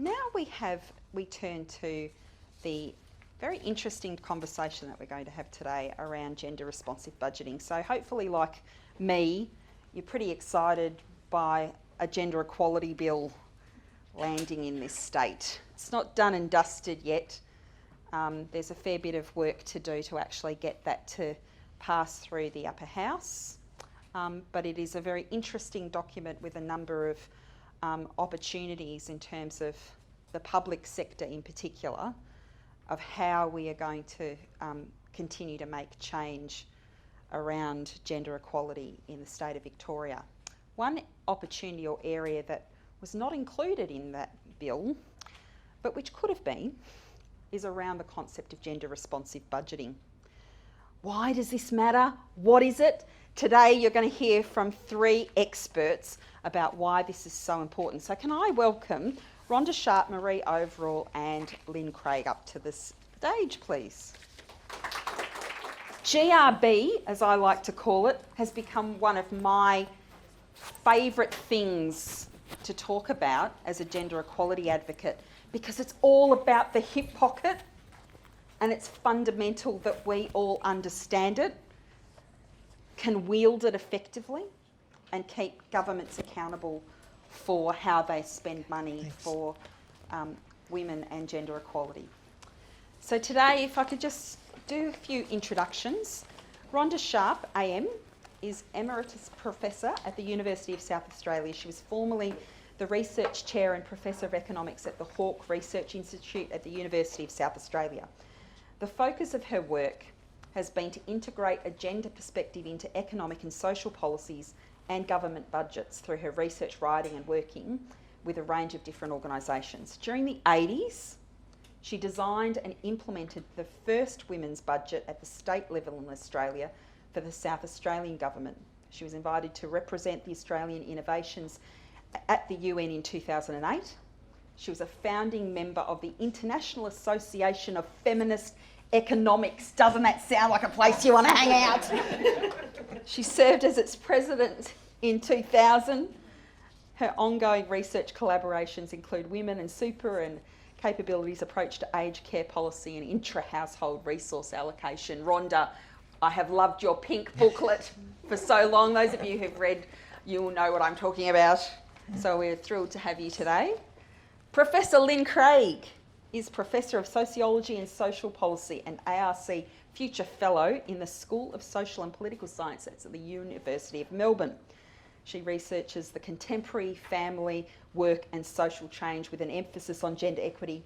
Now we turn to the very interesting conversation that we're going to have today around gender responsive budgeting. So hopefully, like me, you're pretty excited by a gender equality bill landing in this state. It's not done and dusted yet. There's a fair bit of work to do to actually get that to pass through the upper house. But it is a very interesting document with a number of opportunities in terms of the public sector in particular, of how we are going to continue to make change around gender equality in the state of Victoria. One opportunity or area that was not included in that bill, but which could have been, is around the concept of gender responsive budgeting. Why does this matter? What is it? Today you're going to hear from three experts about why this is so important. So can I welcome Rhonda Sharp, Maree Overall and Lyn Craig up to the stage, please. GRB, as I like to call it, has become one of my favourite things to talk about as a gender equality advocate, because it's all about the hip pocket and it's fundamental that we all understand it, can wield it effectively and keep governments accountable for how they spend money for women and gender equality. So today, if I could just do a few introductions. Rhonda Sharp, AM, is Emeritus Professor at the University of South Australia. She was formerly the Research Chair and Professor of Economics at the Hawke Research Institute at the University of South Australia. The focus of her work has been to integrate a gender perspective into economic and social policies and government budgets through her research, writing and working with a range of different organisations. During the 80s, she designed and implemented the first women's budget at the state level in Australia for the South Australian government. She was invited to represent the Australian innovations at the UN in 2008. She was a founding member of the International Association of Feminist Economics. Doesn't that sound like a place you want to hang out? She served as its president in 2000. Her ongoing research collaborations include women and super and capabilities approach to aged care policy and intra-household resource allocation. Rhonda, I have loved your pink booklet for so long. Those of you who've read, you'll know what I'm talking about. So we're thrilled to have you today. Professor Lyn Craig is Professor of Sociology and Social Policy and ARC Future Fellow in the School of Social and Political Sciences at the University of Melbourne. She researches the contemporary family, work and social change with an emphasis on gender equity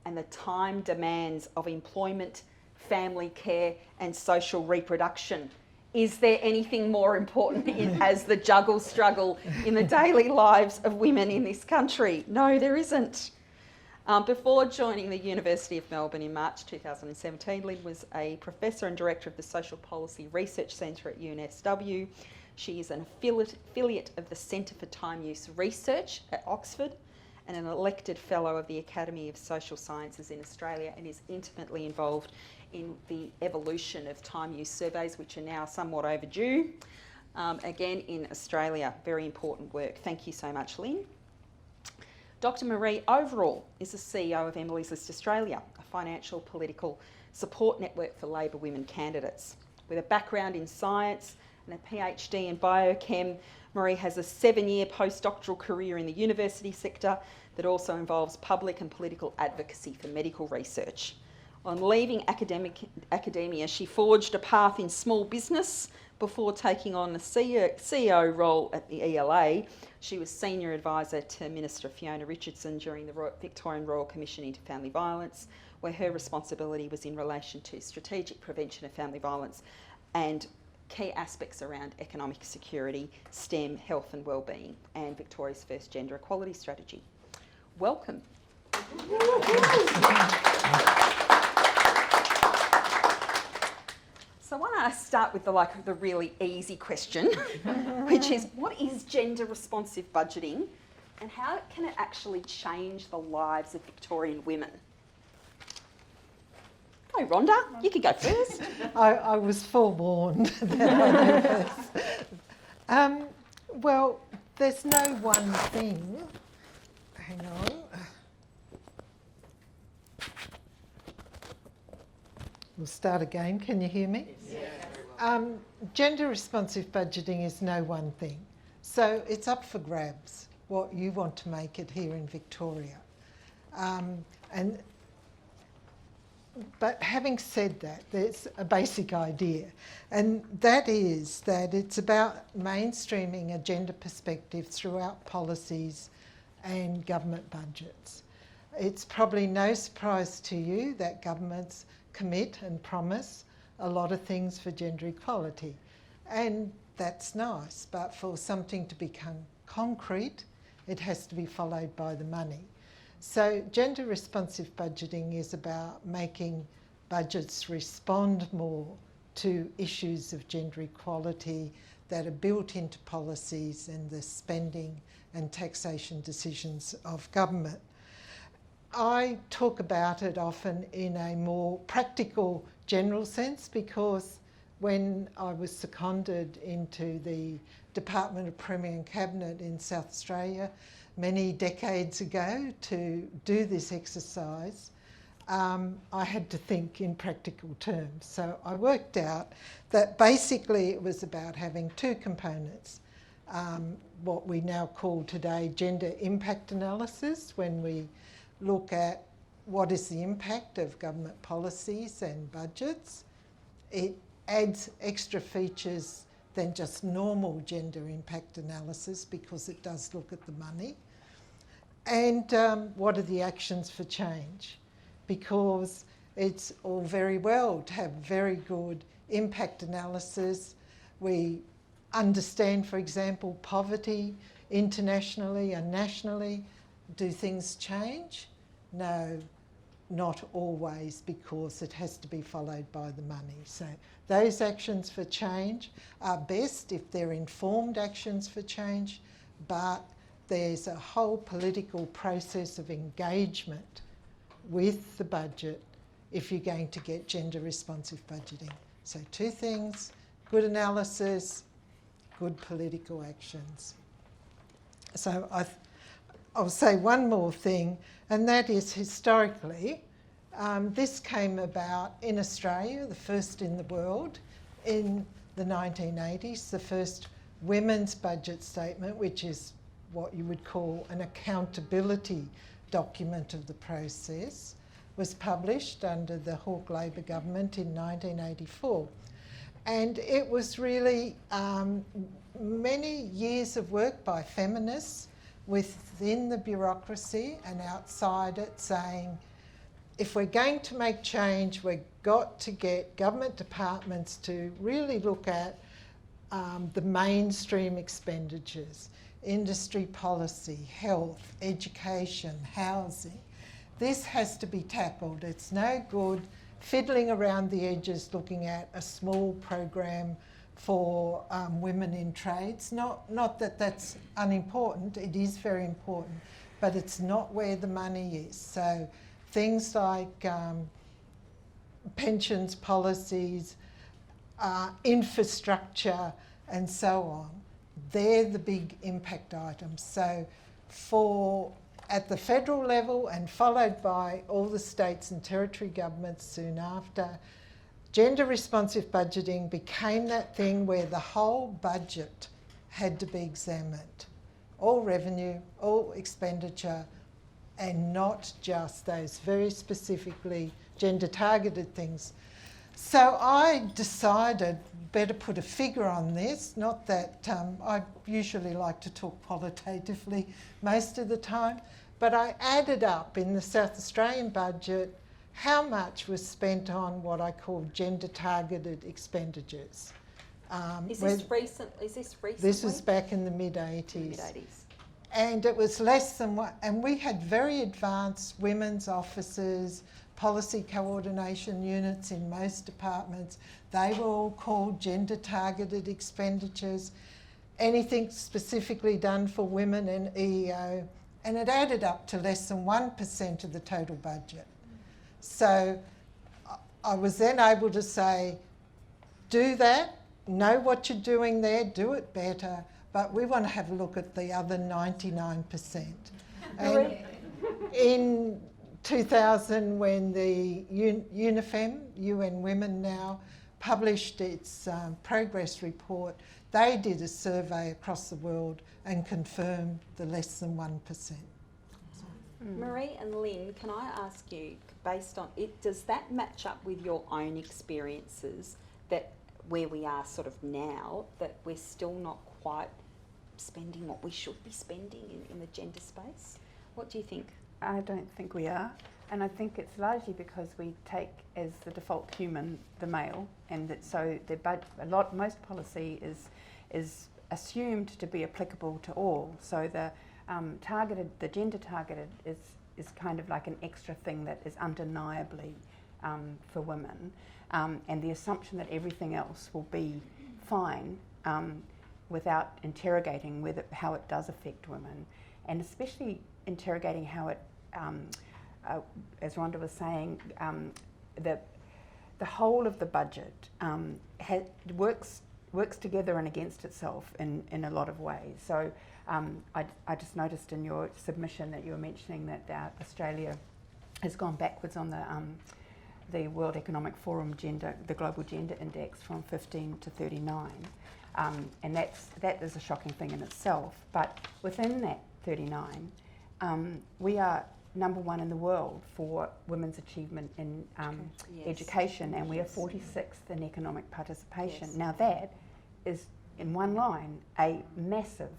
and the time demands of employment, family care and social reproduction. Is there anything more important as the juggle struggle in the daily lives of women in this country? No, there isn't. Before joining the University of Melbourne in March 2017, Lyn was a Professor and Director of the Social Policy Research Centre at UNSW. She is an affiliate of the Centre for Time Use Research at Oxford and an elected Fellow of the Academy of Social Sciences in Australia, and is intimately involved in the evolution of time use surveys, which are now somewhat overdue. Again, in Australia, very important work. Thank you so much, Lyn. Dr Maree Overall is the CEO of Emily's List Australia, a financial political support network for Labor women candidates. With a background in science and a PhD in biochem, Maree has a 7-year postdoctoral career in the university sector that also involves public and political advocacy for medical research. On leaving academia, she forged a path in small business before taking on a CEO role at the ELA. She was Senior Advisor to Minister Fiona Richardson during the Victorian Royal Commission into Family Violence, where her responsibility was in relation to strategic prevention of family violence and key aspects around economic security, STEM, health and wellbeing, and Victoria's first gender equality strategy. Welcome. So I want to start with the really easy question, which is, what is gender responsive budgeting and how can it actually change the lives of Victorian women? Go, Rhonda, you can go first. I was forewarned that I go first. Well, there's no one thing. Hang on. We'll start again. Can you hear me? Gender responsive budgeting is no one thing. So it's up for grabs what you want to make it here in Victoria. But having said that, there's a basic idea, and that is that it's about mainstreaming a gender perspective throughout policies and government budgets. It's probably no surprise to you that governments commit and promise a lot of things for gender equality, and that's nice, but for something to become concrete, it has to be followed by the money. So gender responsive budgeting is about making budgets respond more to issues of gender equality that are built into policies and the spending and taxation decisions of government. I talk about it often in a more practical, general sense, because when I was seconded into the Department of Premier and Cabinet in South Australia many decades ago to do this exercise, I had to think in practical terms. So I worked out that basically it was about having two components. What we now call today gender impact analysis, when we look at what is the impact of government policies and budgets. It adds extra features than just normal gender impact analysis because it does look at the money. And what are the actions for change? Because it's all very well to have very good impact analysis. We understand, for example, poverty internationally and nationally. Do things change? No, not always, because it has to be followed by the money. So those actions for change are best if they're informed actions for change, but there's a whole political process of engagement with the budget if you're going to get gender responsive budgeting. So two things: good analysis, good political actions. So I'll say one more thing, and that is historically, this came about in Australia, the first in the world, in the 1980s. The first women's budget statement, which is what you would call an accountability document of the process, was published under the Hawke Labor government in 1984. And it was really many years of work by feminists within the bureaucracy and outside it, saying, if we're going to make change, we've got to get government departments to really look at the mainstream expenditures, industry policy, health, education, housing. This has to be tackled. It's no good fiddling around the edges looking at a small program for women in trades. Not that that's unimportant, it is very important, but it's not where the money is. So things like pensions policies, infrastructure, and so on, they're the big impact items. So at the federal level and followed by all the states and territory governments soon after, gender responsive budgeting became that thing where the whole budget had to be examined. All revenue, all expenditure, and not just those very specifically gender targeted things. So I decided better put a figure on this, not that I usually like to talk qualitatively most of the time, but I added up in the South Australian budget how much was spent on what I call gender targeted expenditures. Is this recent? This was back in the mid-80s. Mid-80s. And it was less than what, and we had very advanced women's offices, policy coordination units in most departments. They were all called gender targeted expenditures. Anything specifically done for women in EEO, and it added up to less than 1% of the total budget. So I was then able to say, do that, know what you're doing there, do it better, but we want to have a look at the other 99%. And in 2000, when the UNIFEM, UN Women now, published its progress report, they did a survey across the world and confirmed the less than 1%. Maree and Lyn, can I ask you, based on it, does that match up with your own experiences that where we are sort of now, that we're still not quite spending what we should be spending in the gender space? What do you think? I don't think we are, and I think it's largely because we take as the default human the male, and that so most policy is assumed to be applicable to all. So the gender targeted is kind of like an extra thing that is undeniably for women, and the assumption that everything else will be fine without interrogating how it does affect women, and especially interrogating how it, as Rhonda was saying, the whole of the budget works together and against itself in a lot of ways. So I just noticed in your submission that you were mentioning that Australia has gone backwards on the World Economic Forum the Global Gender Index from 15 to 39. And that is a shocking thing in itself. But within that 39, we are number one in the world for women's achievement in education, and we are 46th in economic participation. Now that is, in one line, a massive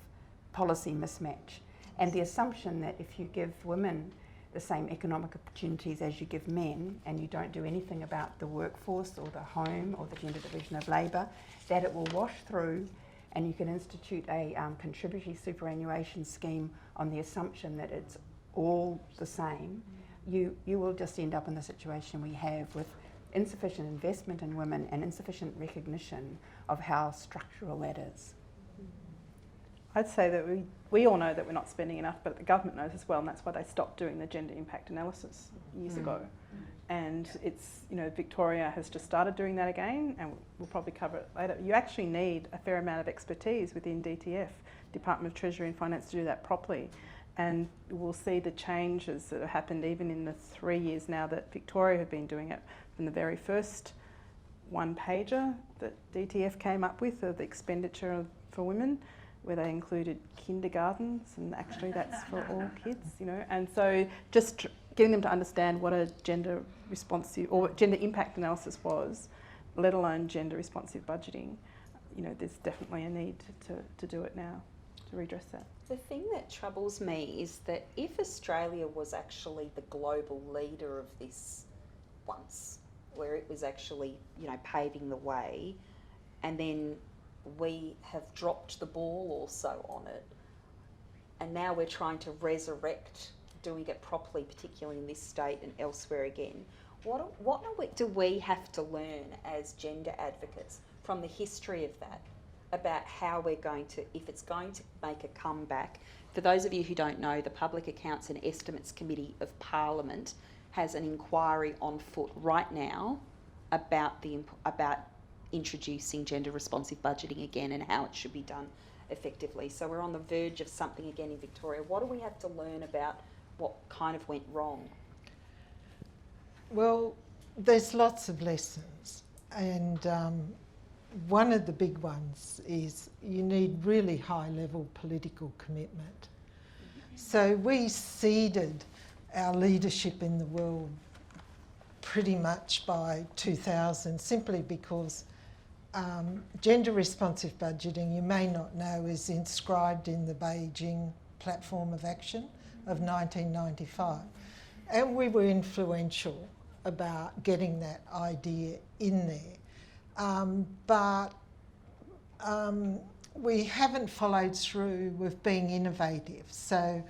policy mismatch. And the assumption that if you give women the same economic opportunities as you give men, and you don't do anything about the workforce or the home or the gender division of labour, that it will wash through and you can institute a contributory superannuation scheme on the assumption that it's all the same. You will just end up in the situation we have with insufficient investment in women and insufficient recognition of how structural that is. I'd say that we all know that we're not spending enough, but the government knows as well, and that's why they stopped doing the gender impact analysis years ago. And it's, Victoria has just started doing that again, and we'll probably cover it later. You actually need a fair amount of expertise within DTF, Department of Treasury and Finance, to do that properly. And we'll see the changes that have happened even in the 3 years now that Victoria have been doing it, from the very first one-pager that DTF came up with of the expenditure for women, where they included kindergartens, and actually that's for all kids, And so just getting them to understand what a gender responsive or gender impact analysis was, let alone gender responsive budgeting, there's definitely a need to do it now, to redress that. The thing that troubles me is that if Australia was actually the global leader of this once, where it was actually, paving the way, and then we have dropped the ball also on it, and now we're trying to resurrect doing it properly, particularly in this state and elsewhere again. What do we have to learn as gender advocates from the history of that, about how we're going to, if it's going to make a comeback? For those of you who don't know, the Public Accounts and Estimates Committee of Parliament has an inquiry on foot right now about introducing gender responsive budgeting again and how it should be done effectively. So we're on the verge of something again in Victoria. What do we have to learn about what kind of went wrong? Well, there's lots of lessons, and one of the big ones is you need really high-level political commitment. So we ceded our leadership in the world pretty much by 2000, simply because gender responsive budgeting, you may not know, is inscribed in the Beijing Platform of Action of 1995. And we were influential about getting that idea in there. But we haven't followed through with being innovative. So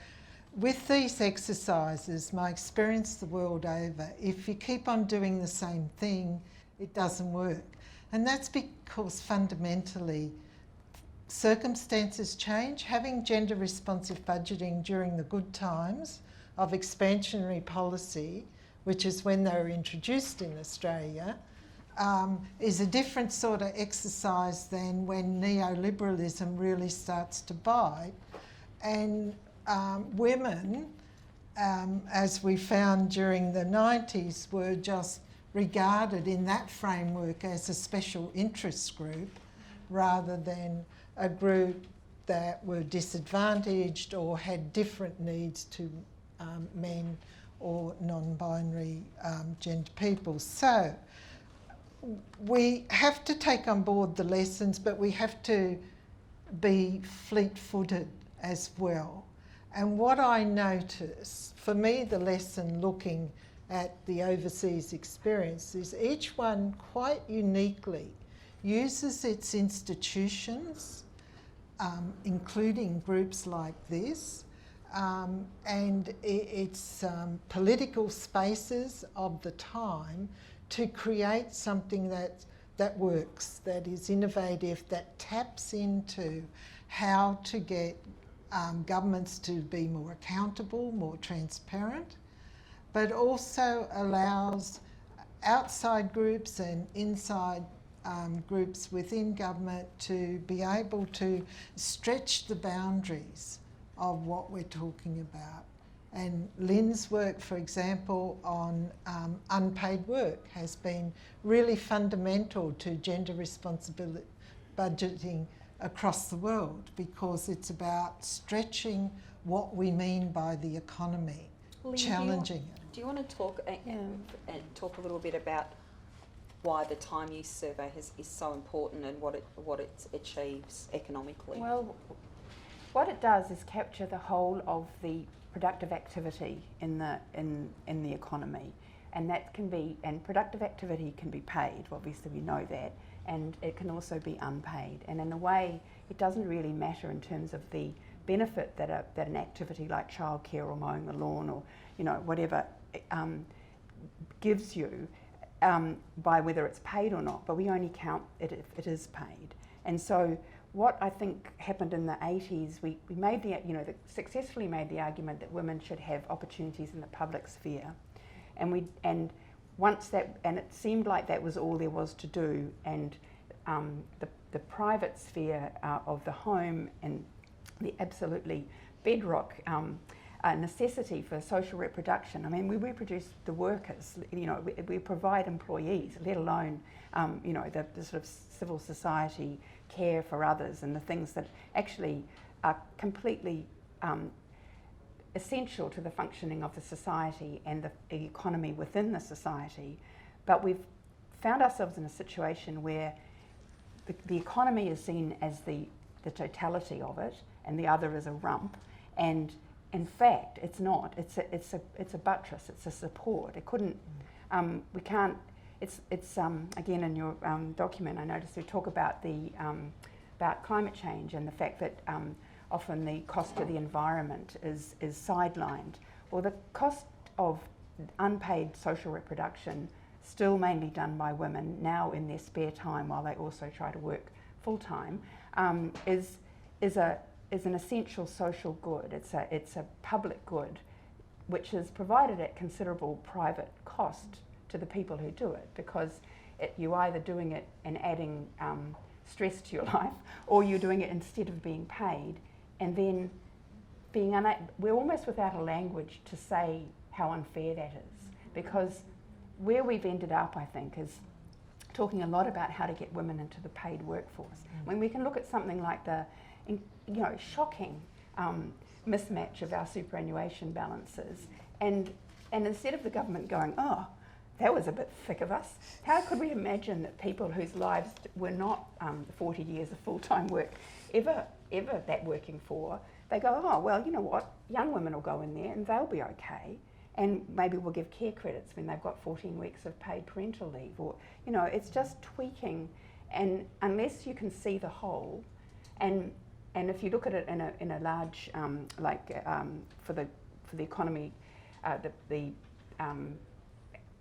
with these exercises, my experience the world over, if you keep on doing the same thing, it doesn't work. And that's because fundamentally circumstances change. Having gender responsive budgeting during the good times of expansionary policy, which is when they were introduced in Australia, is a different sort of exercise than when neoliberalism really starts to bite. And women as we found during the 90s, were just regarded in that framework as a special interest group rather than a group that were disadvantaged or had different needs to men or non-binary gender people. So we have to take on board the lessons, but we have to be fleet-footed as well. And what I notice, for me, the lesson looking at the overseas experience is each one quite uniquely uses its institutions, including groups like this, and its political spaces of the time to create something that works, that is innovative, that taps into how to get governments to be more accountable, more transparent, but also allows outside groups and inside groups within government to be able to stretch the boundaries of what we're talking about. And Lyn's work, for example, on unpaid work has been really fundamental to gender responsibility budgeting across the world, because it's about stretching what we mean by the economy, Lyn, challenging it. Do you want to talk and talk a little bit about why the time use survey is so important and what it achieves economically? Well, what it does is capture the whole of the productive activity in the economy, and that can be, and productive activity can be paid, obviously we know that, and it can also be unpaid, and in a way it doesn't really matter in terms of the benefit that an activity like childcare or mowing the lawn or whatever gives you by whether it's paid or not, but we only count it if it is paid. And so what I think happened in the 80s, we made successfully made the argument that women should have opportunities in the public sphere, and once that, and it seemed like that was all there was to do, and the private sphere of the home and the absolutely bedrock necessity for social reproduction. I mean, we reproduce the workers, we provide employees, let alone the sort of civil society care for others and the things that actually are completely essential to the functioning of the society and the economy within the society. But we've found ourselves in a situation where the economy is seen as the totality of it, and the other is a rump, and in fact it's not. It's a buttress, it's a support. It couldn't, we can't, it's again in your document I noticed we talk about about climate change and the fact that often the cost to the environment is sidelined. Well, the cost of unpaid social reproduction, still mainly done by women now in their spare time while they also try to work full time, is an essential social good. It's a public good, which is provided at considerable private cost to the people who do it, because you're either doing it and adding stress to your life, or you're doing it instead of being paid, and then we're almost without a language to say how unfair that is, because where we've ended up, I think, is talking a lot about how to get women into the paid workforce. When we can look at something like the shocking mismatch of our superannuation balances, and instead of the government going, oh, that was a bit thick of us, how could we imagine that people whose lives were not 40 years of full-time work ever that working for, they go, oh, well, you know what, young women will go in there and they'll be okay, and maybe we'll give care credits when they've got 14 weeks of paid parental leave, or, it's just tweaking, and unless you can see the whole, and if you look at it in a large, for the economy, the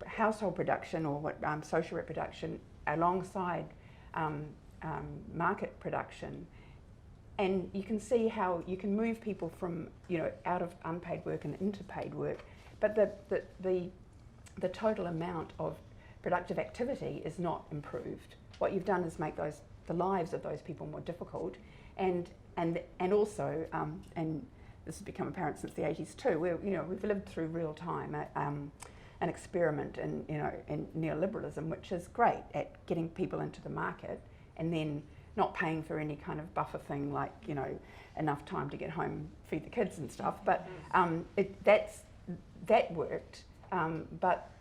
household production or what social reproduction alongside market production, and you can see how you can move people from out of unpaid work and into paid work, but the total amount of productive activity is not improved. What you've done is make the lives of those people more difficult, and also and this has become apparent since the 80s too, where we've lived through real time an experiment in neoliberalism, which is great at getting people into the market and then not paying for any kind of buffer thing like enough time to get home, feed the kids and stuff. But that worked. But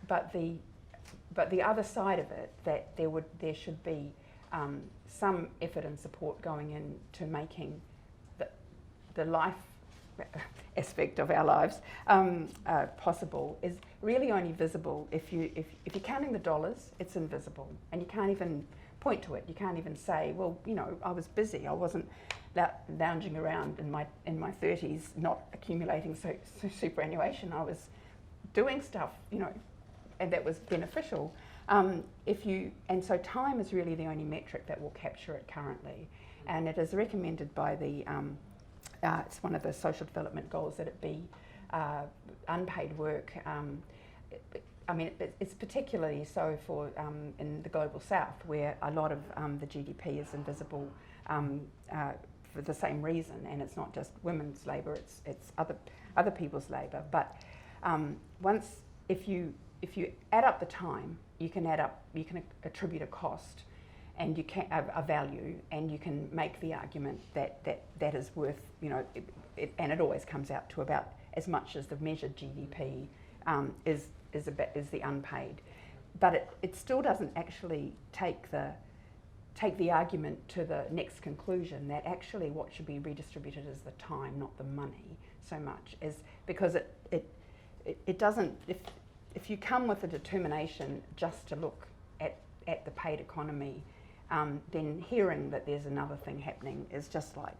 the other side of it, that there should be some effort and support going into making the life aspect of our lives possible, is really only visible if you're counting the dollars. It's invisible, and you can't even point to it. You can't even say, well, I was busy. I wasn't lounging around in my 30s, not accumulating superannuation. I was doing stuff, and that was beneficial. And so time is really the only metric that will capture it currently, and it is recommended by the it's one of the social development goals that it be unpaid work. It's particularly so for in the global south, where a lot of the GDP is invisible for the same reason, and it's not just women's labour; it's other people's labour. But if you add up the time, you can attribute a cost, and you can a value, and you can make the argument that is worth, and it always comes out to about as much as the measured GDP is the unpaid. But it still doesn't actually take the argument to the next conclusion, that actually what should be redistributed is the time, not the money so much, because it doesn't. If you come with a determination just to look at the paid economy, then hearing that there's another thing happening is just like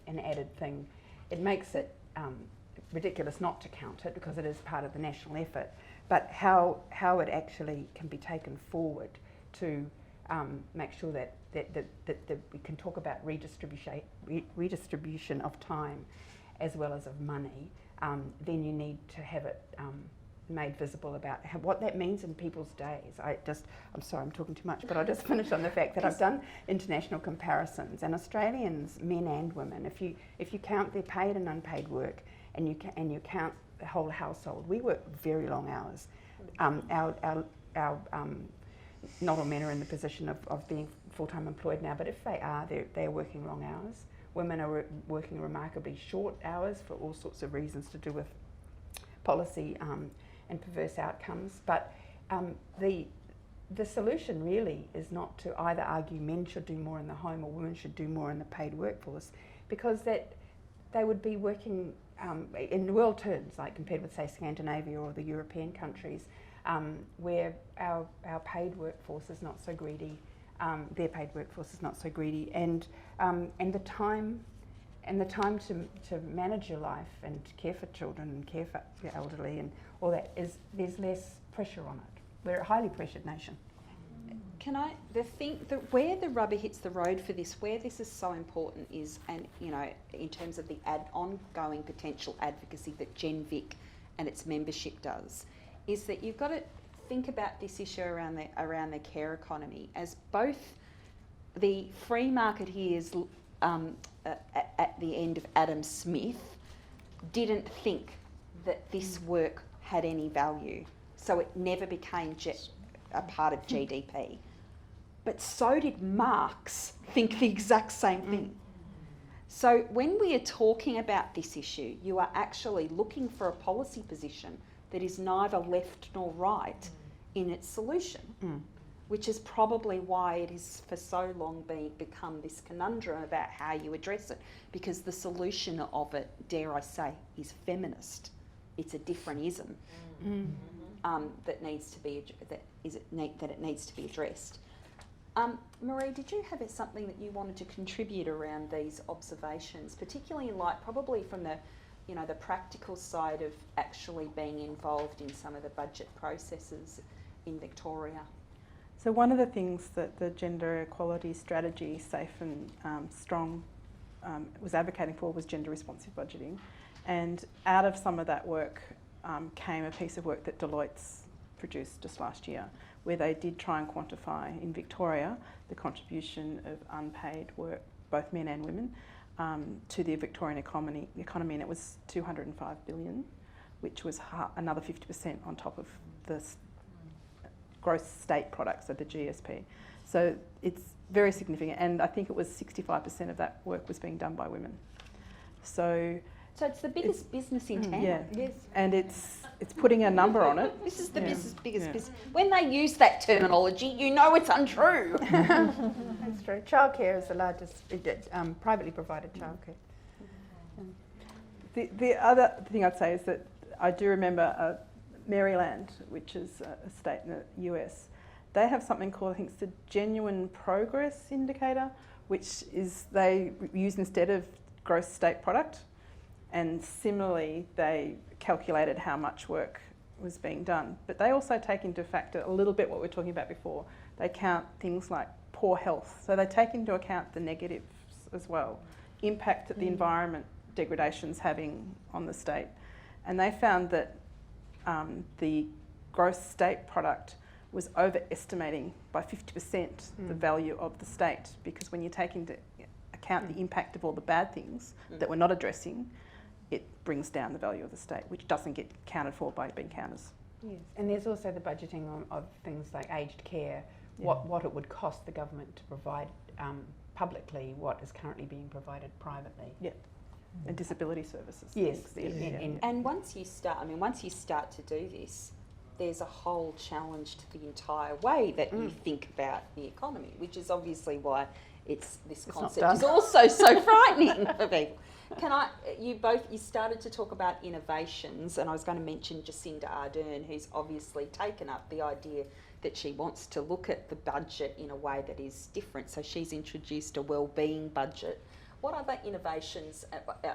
an added thing. It makes it ridiculous not to count it, because it is part of the national effort. But how it actually can be taken forward to make sure that we can talk about redistribution of time as well as of money, then you need to have it made visible about what that means in people's days. I'm sorry, I'm talking too much, but I'll just finish on the fact that I've done international comparisons, and Australians, men and women, if you count their paid and unpaid work, and you count the whole household, we work very long hours. Not all men are in the position of being full-time employed now, but if they are, they're working long hours. Women are working remarkably short hours for all sorts of reasons to do with policy and perverse outcomes. But the solution really is not to either argue men should do more in the home or women should do more in the paid workforce, because that they would be working in world terms, like compared with, say, Scandinavia or the European countries, where our paid workforce is not so greedy, their paid workforce is not so greedy, and the time to manage your life and care for children and care for your elderly and all that there's less pressure on it. We're a highly pressured nation. Where the rubber hits the road for this, where this is so important is, and in terms of the ongoing potential advocacy that GENVIC and its membership does, is that you've got to think about this issue around the care economy as both the free marketeers at the end of Adam Smith didn't think that this work had any value, so it never became a part of GDP. But so did Marx think the exact same thing. So when we are talking about this issue, you are actually looking for a policy position that is neither left nor right in its solution, which is probably why it has for so long become this conundrum about how you address it, because the solution of it, dare I say, is feminist. It's a different ism that it needs to be addressed. Maree, did you have something that you wanted to contribute around these observations, particularly in light, probably from the practical side of actually being involved in some of the budget processes in Victoria? So one of the things that the gender equality strategy, Safe and Strong, was advocating for was gender responsive budgeting. And out of some of that work came a piece of work that Deloitte's produced just last year, where they did try and quantify in Victoria the contribution of unpaid work, both men and women, to the Victorian economy, and it was 205 billion, which was another 50% on top of the gross state product, so the GSP. So it's very significant, and I think it was 65% of that work was being done by women. So it's the biggest business in town. yeah, Yes. and it's putting a number on it. This is the biggest Yeah. business. When they use that terminology, you know it's untrue. That's true. Childcare is the largest privately provided childcare. The other thing I'd say is that I do remember Maryland, which is a state in the US. They have something called, I think it's the Genuine Progress Indicator, which is they use instead of gross state product. And similarly, they calculated how much work was being done. But they also take into factor a little bit what we were talking about before. They count things like poor health. So they take into account the negatives as well, impact that the environment degradation's having on the state. And they found that the gross state product was overestimating by 50% the value of the state, because when you take into account the impact of all the bad things that we're not addressing, it brings down the value of the state, which doesn't get accounted for by being counters. Yes, and there's also the budgeting of things like aged care, Yeah. what it would cost the government to provide publicly what is currently being provided privately. Yeah, and disability services. Yes, things, yeah. And once you start to do this, there's a whole challenge to the entire way that you think about the economy, which is obviously why this not concept done. is also so frightening for people. You started to talk about innovations, and I was going to mention Jacinda Ardern, who's obviously taken up the idea that she wants to look at the budget in a way that is different. So she's introduced a wellbeing budget. What other innovations,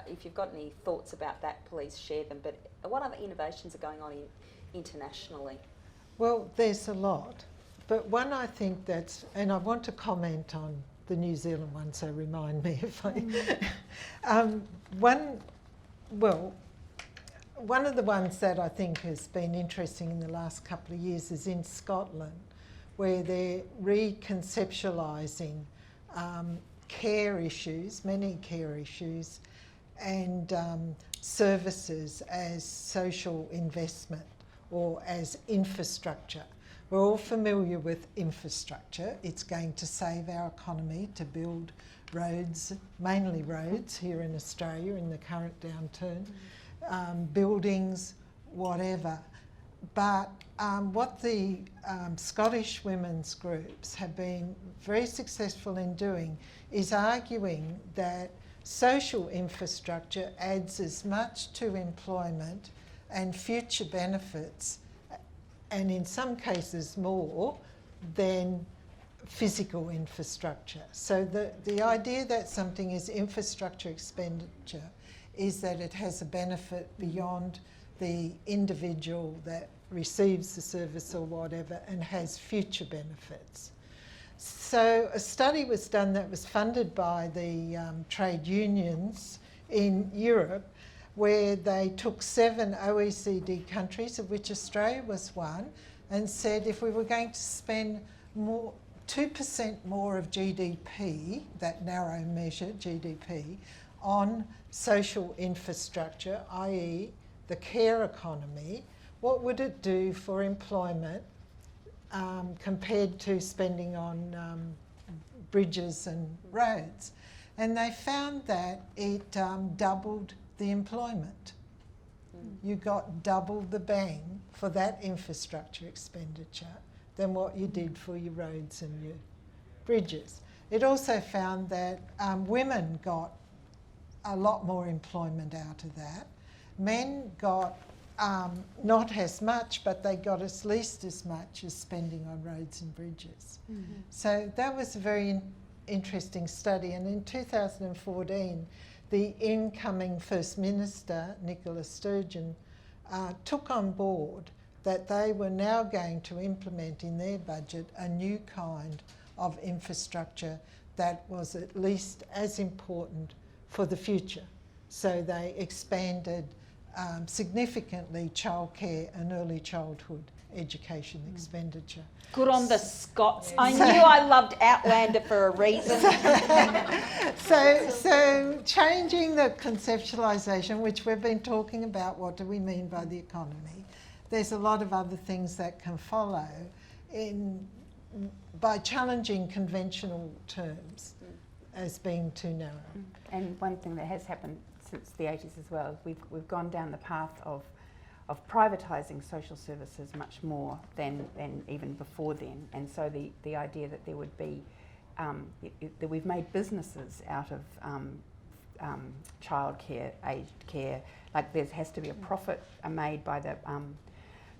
if you've got any thoughts about that, please share them, but what other innovations are going on internationally? Well, there's a lot, but one I think that's, and I want to comment on the New Zealand one, so remind me if I... One of the ones that I think has been interesting in the last couple of years is in Scotland, where they're reconceptualising care issues, many care issues, and services as social investment or as infrastructure. We're all familiar with infrastructure. It's going to save our economy to build roads, mainly roads here in Australia in the current downturn, buildings, whatever. But what the Scottish women's groups have been very successful in doing is arguing that social infrastructure adds as much to employment and future benefits, and in some cases more, than physical infrastructure. So the idea that something is infrastructure expenditure is that it has a benefit beyond the individual that receives the service or whatever and has future benefits. So a study was done that was funded by the trade unions in Europe, where they took 7 OECD countries, of which Australia was one, and said if we were going to spend 2% more of GDP, that narrow measure, GDP, on social infrastructure, i.e. the care economy, what would it do for employment compared to spending on bridges and roads? And they found that it doubled the employment. You got double the bang for that infrastructure expenditure than what you did for your roads and your bridges. It also found that women got a lot more employment out of that. Men got not as much, but they got at least as much as spending on roads and bridges. So that was a very interesting study. And in 2014, the incoming First Minister, Nicola Sturgeon, took on board that they were now going to implement in their budget a new kind of infrastructure that was at least as important for the future. So they expanded significantly childcare and early childhood education expenditure. Good on the Scots. I knew I loved Outlander for a reason. So changing the conceptualisation, which we've been talking about, what do we mean by the economy? There's a lot of other things that can follow by challenging conventional terms as being too narrow. And one thing that has happened since the 80s as well, we've gone down the path of privatising social services much more than even before then. And so the idea that there would be, that we've made businesses out of childcare, aged care, like there has to be a profit made by the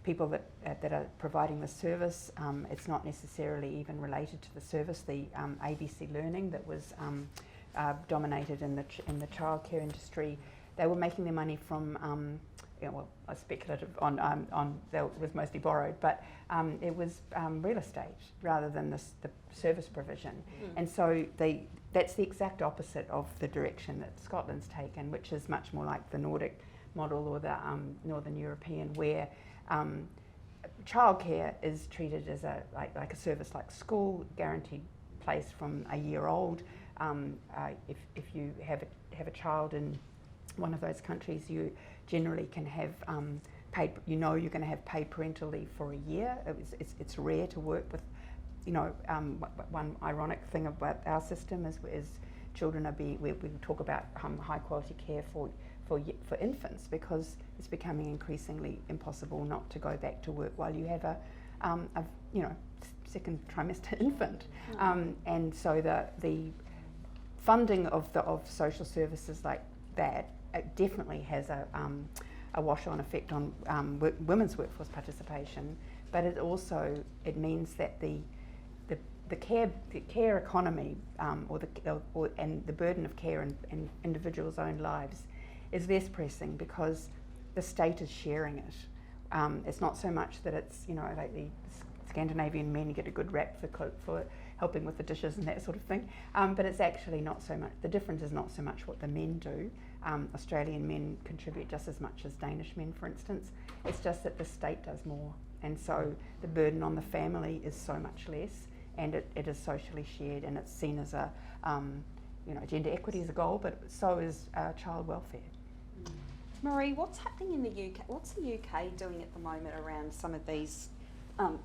people that are providing the service. It's not necessarily even related to the service. The ABC Learning that was dominated in the childcare industry, they were making their money from speculative on that was mostly borrowed, but it was real estate rather than the service provision. And so that's the exact opposite of the direction that Scotland's taken, which is much more like the Nordic model or the Northern European, where childcare is treated as like a service like school, guaranteed place from a year old. If you have a child in one of those countries, you generally can have paid. You're going to have paid parental leave for a year. It's rare to work with. One ironic thing about our system is children we talk about high quality care for infants, because it's becoming increasingly impossible not to go back to work while you have a second trimester infant. And so the funding of social services like that definitely has a wash-on effect on women's workforce participation, but it means that the care economy and the burden of care in individuals' own lives is less pressing because the state is sharing it. It's not so much that it's like the Scandinavian men get a good rap for helping with the dishes and that sort of thing, but it's actually not so much. The difference is not so much what the men do. Australian men contribute just as much as Danish men, for instance. It's just that the state does more, and so the burden on the family is so much less, and it is socially shared, and it's seen as a gender equity is a goal, but so is child welfare. Maree, what's happening in the UK? What's the UK doing at the moment around some of these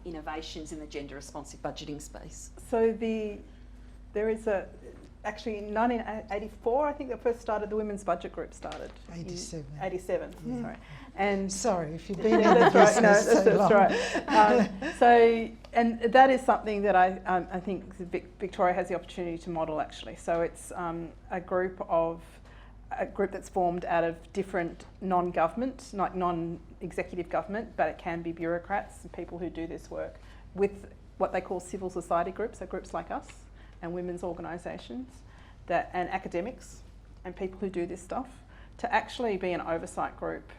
innovations in the gender responsive budgeting space? So there is actually in 1984, I think they first started, the Women's Budget Group started. 87. 87, Yeah. sorry. And sorry, if you've been in the that's right, business no, so long. That's right. And that is something that I think Victoria has the opportunity to model actually. So it's a group that's formed out of different non-government, like non-executive government, but it can be bureaucrats and people who do this work with what they call civil society groups, so groups like us and women's organisations and academics and people who do this stuff, to actually be an oversight group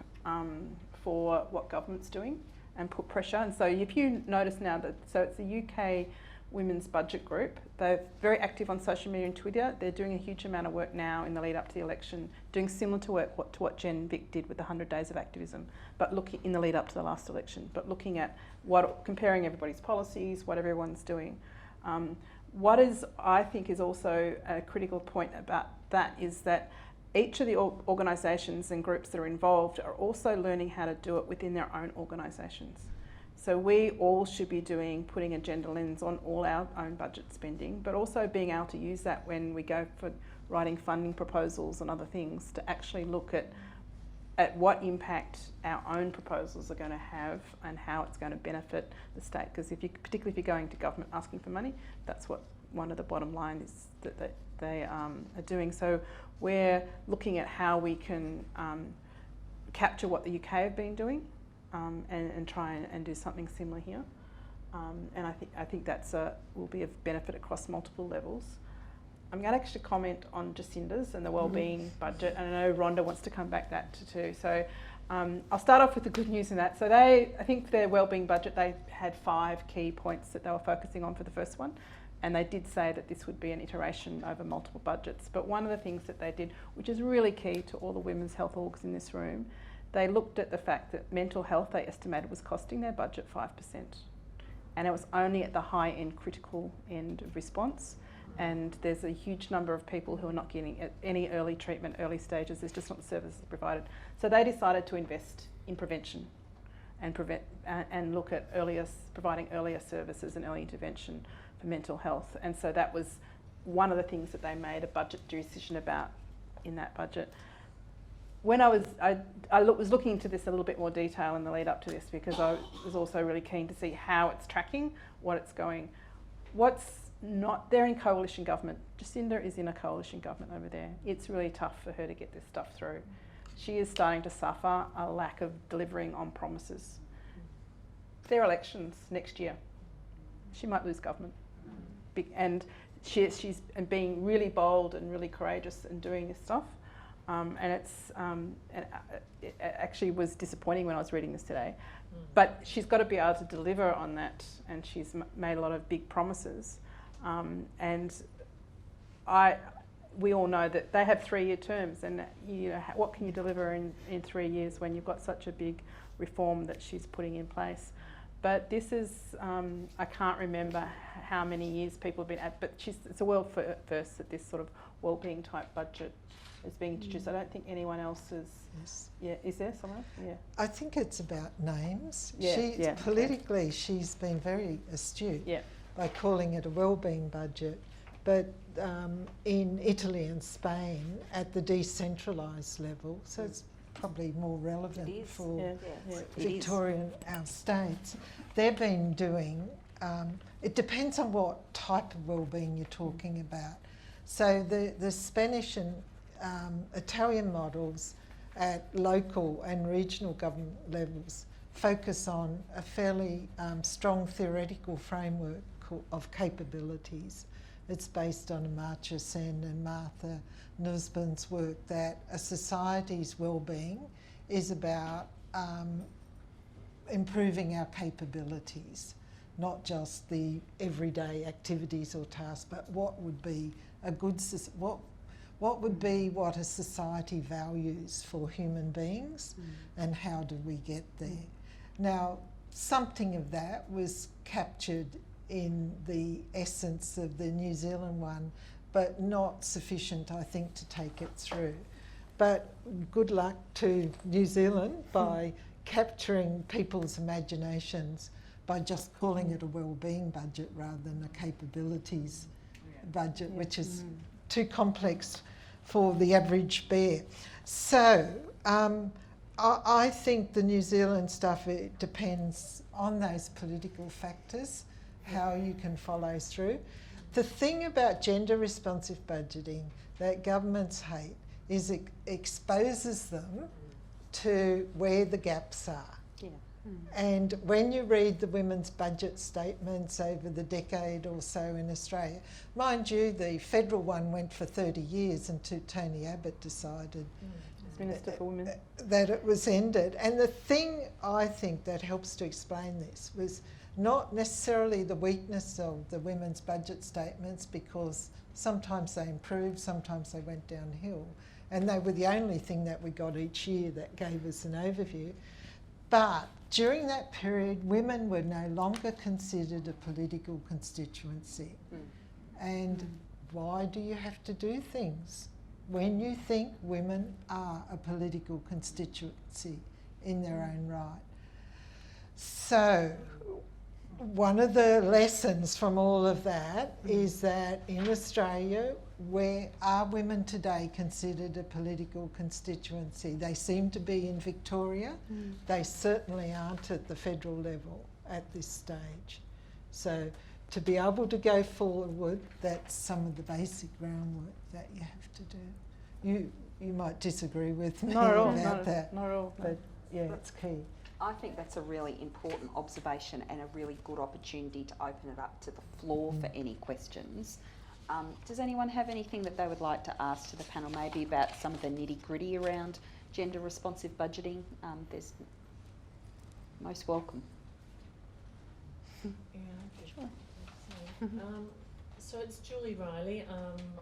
for what government's doing and put pressure. And so if you notice now so it's the UK Women's Budget Group. They're very active on social media and Twitter. They're doing a huge amount of work now in the lead up to the election, doing similar to what Gen VIC did with the 100 Days of Activism, but looking in the lead up to the last election, but looking at comparing everybody's policies, what everyone's doing. What I think is also a critical point about that is that each of the organisations and groups that are involved are also learning how to do it within their own organisations. So we all should be putting a gender lens on all our own budget spending, but also being able to use that when we go for writing funding proposals and other things, to actually look at what impact our own proposals are going to have and how it's going to benefit the state. Because particularly if you're going to government asking for money, that's what one of the bottom line is that they are doing. So we're looking at how we can capture what the UK have been doing. And try and do something similar here, and I think that's will be of benefit across multiple levels. I'm going to actually comment on Jacinda's and the wellbeing budget, and I know Rhonda wants to come back that too. So I'll start off with the good news in that. So I think their wellbeing budget, they had 5 key points that they were focusing on for the first one, and they did say that this would be an iteration over multiple budgets. But one of the things that they did, which is really key to all the women's health orgs in this room, they looked at the fact that mental health, they estimated, was costing their budget 5%. And it was only at the high end, critical end of response. And there's a huge number of people who are not getting any early treatment, early stages. There's just not the services provided. So they decided to invest in prevention and look at providing earlier services and early intervention for mental health. And so that was one of the things that they made a budget decision about in that budget. When I was looking into this a little bit more detail in the lead up to this, because I was also really keen to see how it's tracking, what it's going. They're in coalition government. Jacinda is in a coalition government over there. It's really tough for her to get this stuff through. She is starting to suffer a lack of delivering on promises. There are elections next year. She might lose government. And she's being really bold and really courageous in doing this stuff. It actually was disappointing when I was reading this today. But she's got to be able to deliver on that, and she's made a lot of big promises. We all know that they have 3-year terms, and what can you deliver in 3 years when you've got such a big reform that she's putting in place? But this is, I can't remember how many years people have been at, but it's a world first that this sort of wellbeing type budget is being introduced. I don't think anyone else is. Yes. Yeah, is there someone else? Yeah. I think it's about names. Yeah, Politically, she's been very astute Yeah. by calling it a wellbeing budget. But in Italy and Spain, at the decentralised level, so it's probably more relevant for Victoria and our states, they've been doing, it depends on what type of wellbeing you're talking about. So the Spanish and Italian models at local and regional government levels focus on a fairly strong theoretical framework of capabilities. It's based on Amartya Sen and Martha Nussbaum's work that a society's well-being is about improving our capabilities, not just the everyday activities or tasks, but what would be a good what a society values for human beings, and how do we get there? Now, something of that was captured in the essence of the New Zealand one, but not sufficient, I think, to take it through. But good luck to New Zealand by capturing people's imaginations by just calling it a wellbeing budget rather than a capabilities budget, which is too complex for the average bear. So I think the New Zealand stuff, it depends on those political factors, how you can follow through. The thing about gender responsive budgeting that governments hate is it exposes them to where the gaps are. Yeah. And when you read the women's budget statements over the decade or so in Australia, mind you, the federal one went for 30 years until Tony Abbott decided Minister for Women that it was ended. And the thing I think that helps to explain this was not necessarily the weakness of the women's budget statements, because sometimes they improved, sometimes they went downhill, and they were the only thing that we got each year that gave us an overview. But during that period, women were no longer considered a political constituency. And why do you have to do things when you think women are a political constituency in their own right? So one of the lessons from all of that is that in Australia, where are women today considered a political constituency? They seem to be in Victoria. They certainly aren't at the federal level at this stage. So to be able to go forward, that's some of the basic groundwork that you have to do. You might disagree with me about that. Not at all. But yeah, it's key. I think that's a really important observation and a really good opportunity to open it up to the floor for any questions. Does anyone have anything that they would like to ask to the panel, maybe about some of the nitty-gritty around gender responsive budgeting? There's most welcome. Yeah, Sure. So it's Julie Riley.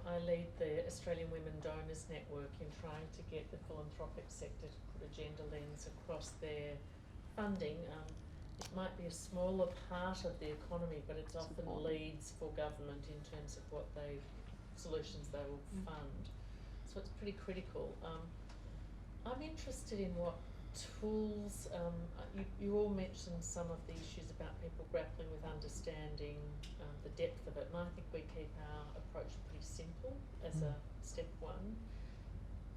I lead the Australian Women Donors Network in trying to get the philanthropic sector to put a gender lens across their funding. It might be a smaller part of the economy, but it often leads for government in terms of what solutions they will fund. So it's pretty critical. I'm interested in what tools, you all mentioned some of the issues about people grappling with understanding the depth of it, and I think we keep our approach pretty simple as a step one.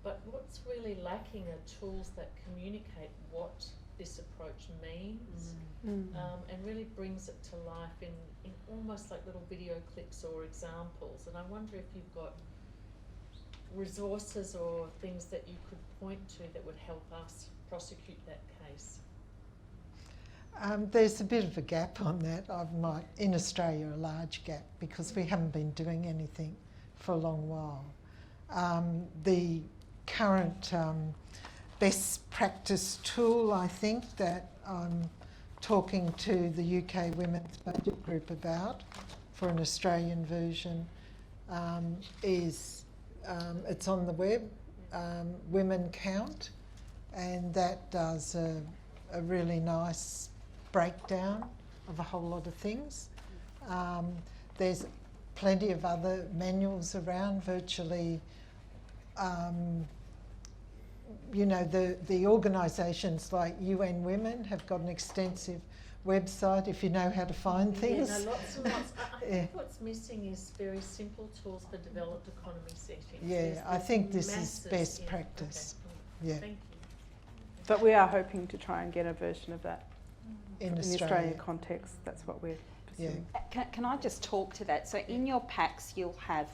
But what's really lacking are tools that communicate what this approach means and really brings it to life in almost like little video clips or examples. And I wonder if you've got resources or things that you could point to that would help us prosecute that case. There's a bit of a gap on that. In Australia, a large gap, because we haven't been doing anything for a long while. The current best practice tool, I think, that I'm talking to the UK Women's Budget Group about for an Australian version is, it's on the web, Women Count, and that does a really nice breakdown of a whole lot of things. There's plenty of other manuals around, virtually, you know, the organisations like UN Women have got an extensive website if you know how to find things. Yeah, no, lots and lots. I think what's missing is very simple tools for developed economy settings. Yeah, I think this is best practice. Okay. Yeah. Thank you. But we are hoping to try and get a version of that In the Australia. Australian context. That's what we're pursuing. Can I just talk to that? So in your packs, you'll have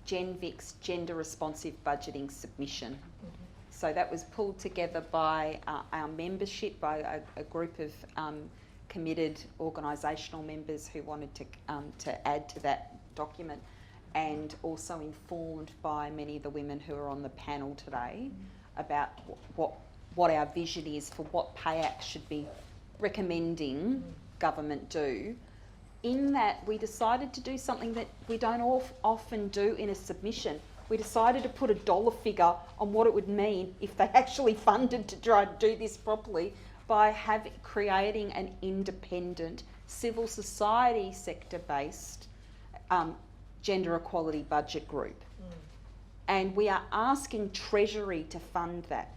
GENVIC's gender responsive budgeting submission. So that was pulled together by our membership, by a group of committed organisational members who wanted to add to that document, and also informed by many of the women who are on the panel today about what our vision is for what Pay Act should be recommending government do. In that, we decided to do something that we don't often do in a submission. We decided to put a dollar figure on what it would mean if they actually funded to try to do this properly by creating an independent civil society sector-based gender equality budget group. And we are asking Treasury to fund that.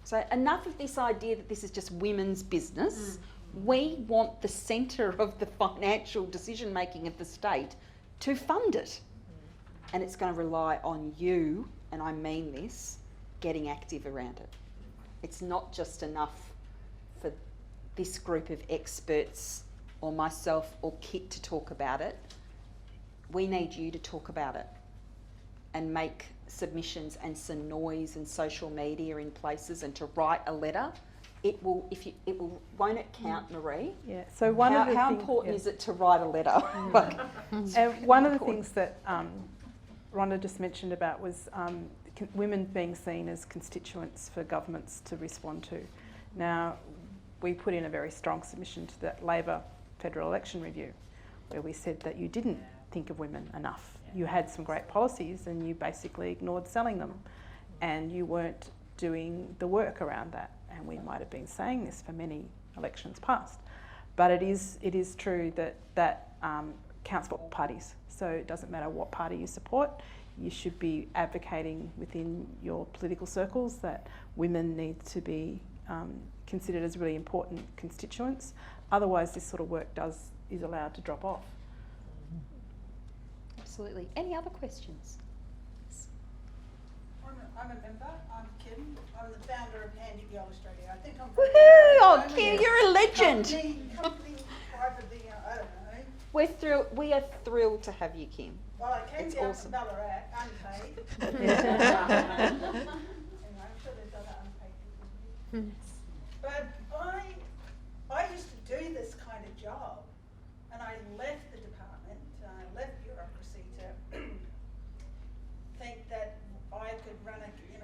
So enough of this idea that this is just women's business. We want the centre of the financial decision making of the state to fund it. And it's going to rely on you, and I mean this, getting active around it. It's not just enough for this group of experts or myself or Kit to talk about it. We need you to talk about it and make submissions and some noise and social media in places, and to write a letter. It will, won't it count, Maree? Yeah. So How important is it to write a letter? And one of the things that Rhonda just mentioned about was women being seen as constituents for governments to respond to. Now, we put in a very strong submission to the Labor Federal Election Review, where we said that you didn't think of women enough. You had some great policies and you basically ignored selling them, and you weren't doing the work around that. And we might have been saying this for many elections past, but it is true that counts for all parties. So it doesn't matter what party you support, you should be advocating within your political circles that women need to be considered as really important constituents. Otherwise, this sort of work is allowed to drop off. Absolutely. Any other questions? I'm a member. I'm Kim. I'm the founder of Handy Girl Australia. I think I'm. Woohoo! Oh, Kim, you're a legend. Company, privately, I don't know. We are thrilled to have you, Kim. Well, I came It's down awesome. from Ballarat, unpaid. Anyway, I'm sure there's other unpaid people. But I used to do this kind of job, and I left the department, I left bureaucracy to think that I could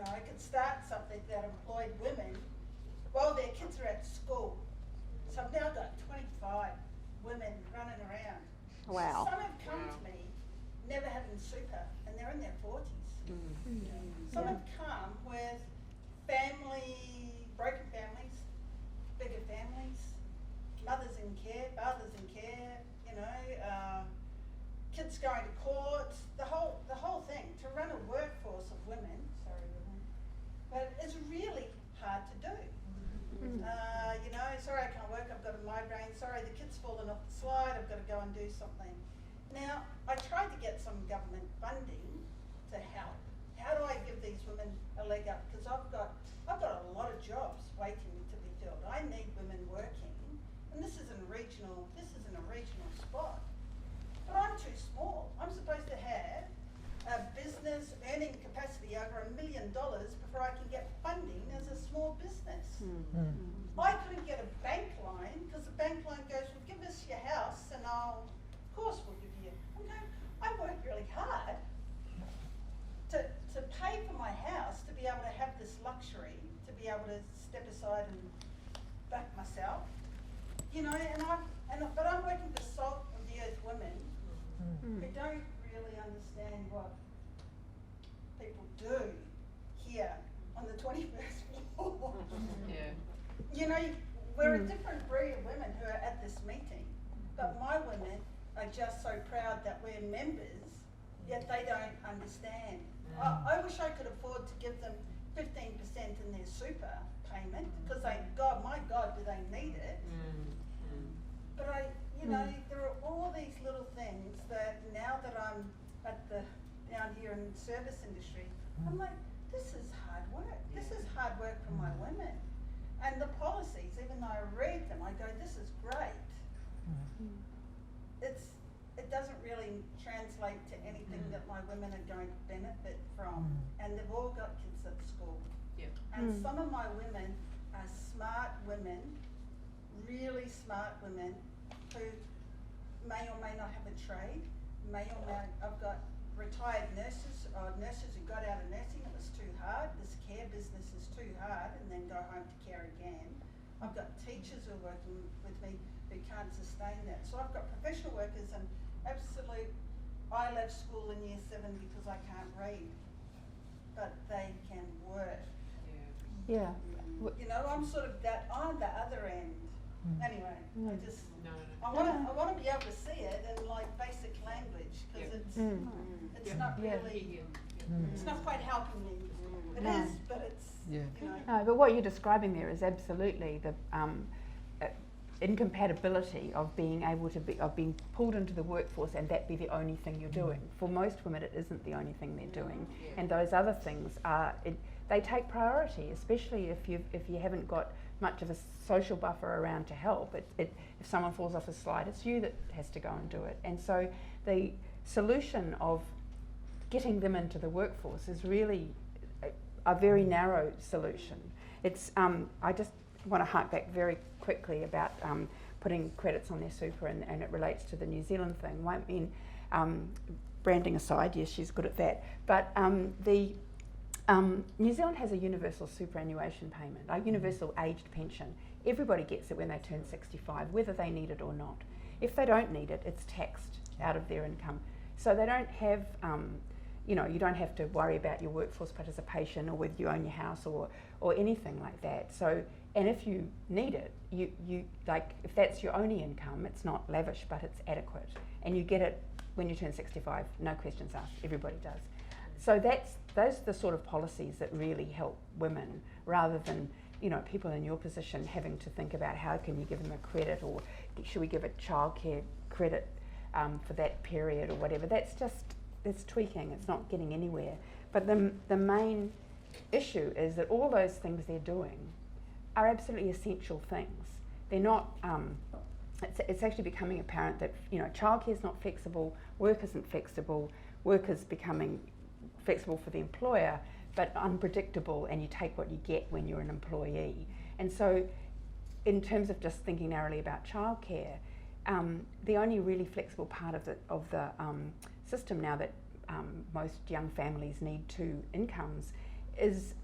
I could start something that employed women while their kids are at school. So I've now got 25 women running around. Wow. Some have come to me never having super, and they're in their 40s. Some have come with broken families, bigger families, mothers in care, fathers in care, kids going to court, the whole thing. To run a workforce of women, but it's really hard to do. Sorry I can't work, I've got a migraine, sorry the kid's fallen off the slide, I've got to go and do something. Now, I tried to get some government funding to help. How do I give these women a leg up? Because I've got a lot of jobs waiting to be filled. I need women working, and this isn't a regional spot. But I'm too small. I'm supposed to have a business earning capacity over $1 million before I can get funding as a small business. I couldn't get a bank line because the bank line goes, well, give us your house and of course we'll give you. I worked really hard to pay for my house, to be able to have this luxury, to be able to step aside and back myself. But I'm working for salt of the earth women who don't really understand what people do here on the 21st floor. We're a different breed of women who are at this meeting, but my women are just so proud that we're members, yet they don't understand. I wish I could afford to give them 15% in their super payment, because my God, do they need it? But there are all these little things that now that I'm down here in the service industry, I'm like, this is hard work. This is hard work for my women. And the policies, even though I read them, I go, this is great. It doesn't really translate to anything that my women are going to benefit from. And they've all got kids at school. And some of my women are smart women, really smart women, who may or may not have a trade, I've got retired nurses, or nurses who got out of nursing, it was too hard, this care business is too hard, and then go home to care again. I've got teachers who are working with me who can't sustain that. So I've got professional workers and I left school in year 7 because I can't read, but they can work. I'm sort of on the other end. Anyway, I want to be able to see it in like basic language, because it's not really, it's not quite helping me. It is, but it's, No, but what you're describing there is absolutely the incompatibility of being able to of being pulled into the workforce and that be the only thing you're doing. For most women, it isn't the only thing they're doing, and those other things they take priority, especially if you haven't got much of a social buffer around to help. If someone falls off a slide, it's you that has to go and do it. And so the solution of getting them into the workforce is really a very narrow solution. It's I just want to hark back very quickly about putting credits on their super, and it relates to the New Zealand thing. I mean, branding aside, yes, she's good at that, but New Zealand has a universal superannuation payment, a universal aged pension. Everybody gets it when they turn 65, whether they need it or not. If they don't need it, it's taxed out of their income. So they don't have, you don't have to worry about your workforce participation or whether you own your house or anything like that. So, and if you need it, you like, if that's your only income, it's not lavish, but it's adequate. And you get it when you turn 65, no questions asked, everybody does. So those are the sort of policies that really help women, rather than people in your position having to think about how can you give them a credit, or should we give a childcare credit for that period or whatever. That's tweaking, it's not getting anywhere. But the main issue is that all those things they're doing are absolutely essential things. They're not, it's actually becoming apparent that childcare is not flexible, work isn't flexible, work is becoming flexible for the employer, but unpredictable, and you take what you get when you're an employee. And so in terms of just thinking narrowly about childcare, the only really flexible part of the system now that most young families need 2 incomes is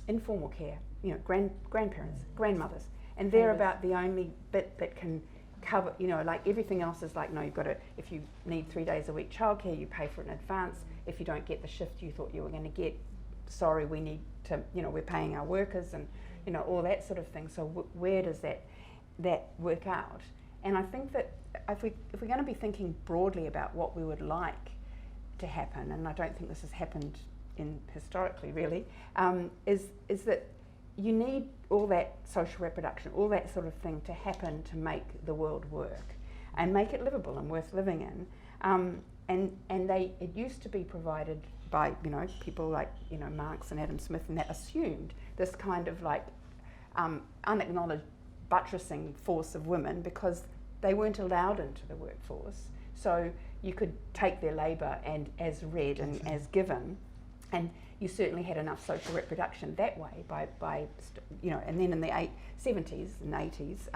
informal care, grandparents, grandmothers, and they're about the only bit that can cover, you know, like everything else is like, no, you've got to, if you need 3 days a week childcare, you pay for it in advance. If you don't get the shift you thought you were going to get, sorry, we need to, you know, we're paying our workers and, you know, all that sort of thing. So where does that work out? And I think that if we're going to be thinking broadly about what we would like to happen, and I don't think this has happened historically really, is that you need all that social reproduction, all that sort of thing to happen to make the world work and make it livable and worth living in. It used to be provided by, you know, people like, you know, Marx and Adam Smith, and that assumed this kind of like unacknowledged buttressing force of women because they weren't allowed into the workforce. So you could take their labour and as read and as given, and you certainly had enough social reproduction that way by you know, and then in the 70s and 80s,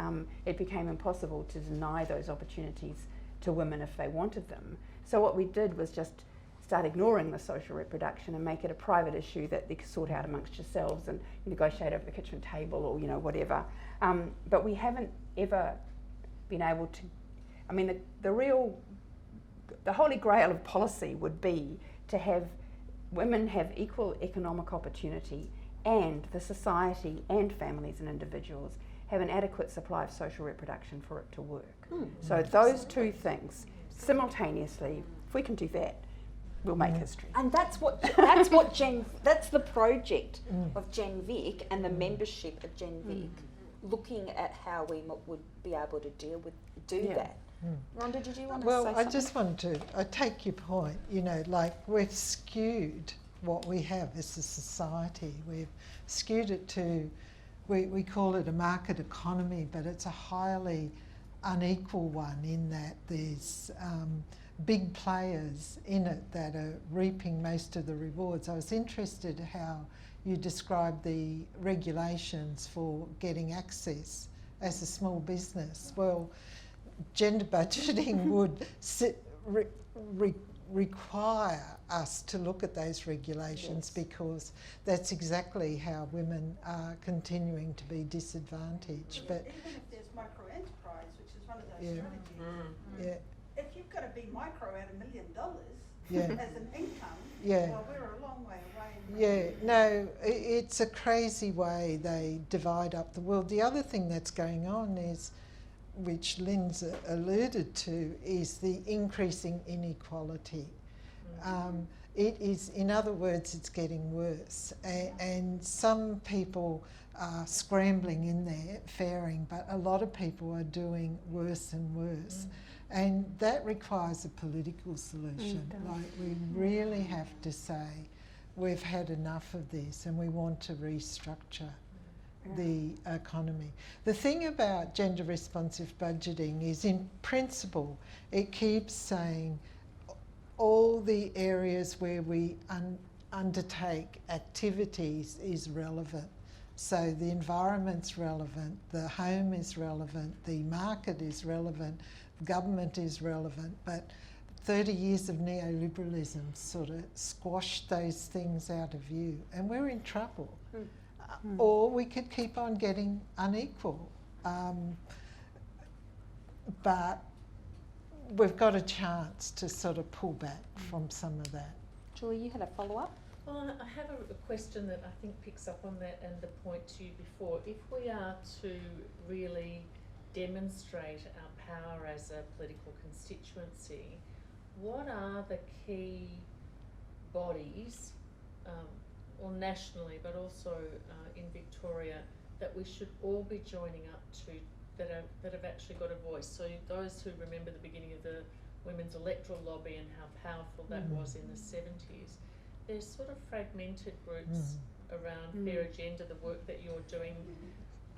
it became impossible to deny those opportunities to women if they wanted them. So what we did was just start ignoring the social reproduction and make it a private issue that they could sort out amongst yourselves and negotiate over the kitchen table or, you know, whatever. But we haven't ever been able to, I mean, the holy grail of policy would be to have women have equal economic opportunity and the society and families and individuals have an adequate supply of social reproduction for it to work. So those two things simultaneously, if we can do that, we'll make history. And that's the project of GENVIC and the membership of GENVIC, looking at how we would be able to do that. Rhonda, did you want to say something? Well, I just want to, I take your point, you know, like we've skewed what we have as a society. We've skewed it to, we call it a market economy, but it's a highly unequal one in that there's big players in it that are reaping most of the rewards. I was interested how you described the regulations for getting access as a small business. Well, gender budgeting would require us to look at those regulations, because that's exactly how women are continuing to be disadvantaged. But even if there's micro-enterprise, which is one of those strategies, if you've got to be micro at $1 million as an income, well, we're a long way away. No, it's a crazy way they divide up the world. The other thing that's going on is, which Lyn's alluded to, is the increasing inequality. It is, in other words, it's getting worse. And some people are scrambling in there, faring, but a lot of people are doing worse and worse. And that requires a political solution. Like, we really have to say, we've had enough of this and we want to restructure the economy. The thing about gender responsive budgeting is, in principle, it keeps saying all the areas where we undertake activities is relevant. So the environment's relevant, the home is relevant, the market is relevant, government is relevant, but 30 years of neoliberalism sort of squashed those things out of view, and we're in trouble. Or we could keep on getting unequal. But we've got a chance to sort of pull back from some of that. Julie, you had a follow-up? Well, I have a question that I think picks up on that and the point to you before. If we are to really demonstrate our power as a political constituency, what are the key bodies, or nationally, but also in Victoria, that we should all be joining up to, that have actually got a voice? So those who remember the beginning of the women's electoral lobby and how powerful that was in the 70s, there's sort of fragmented groups around Fair Agenda, the work that you're doing,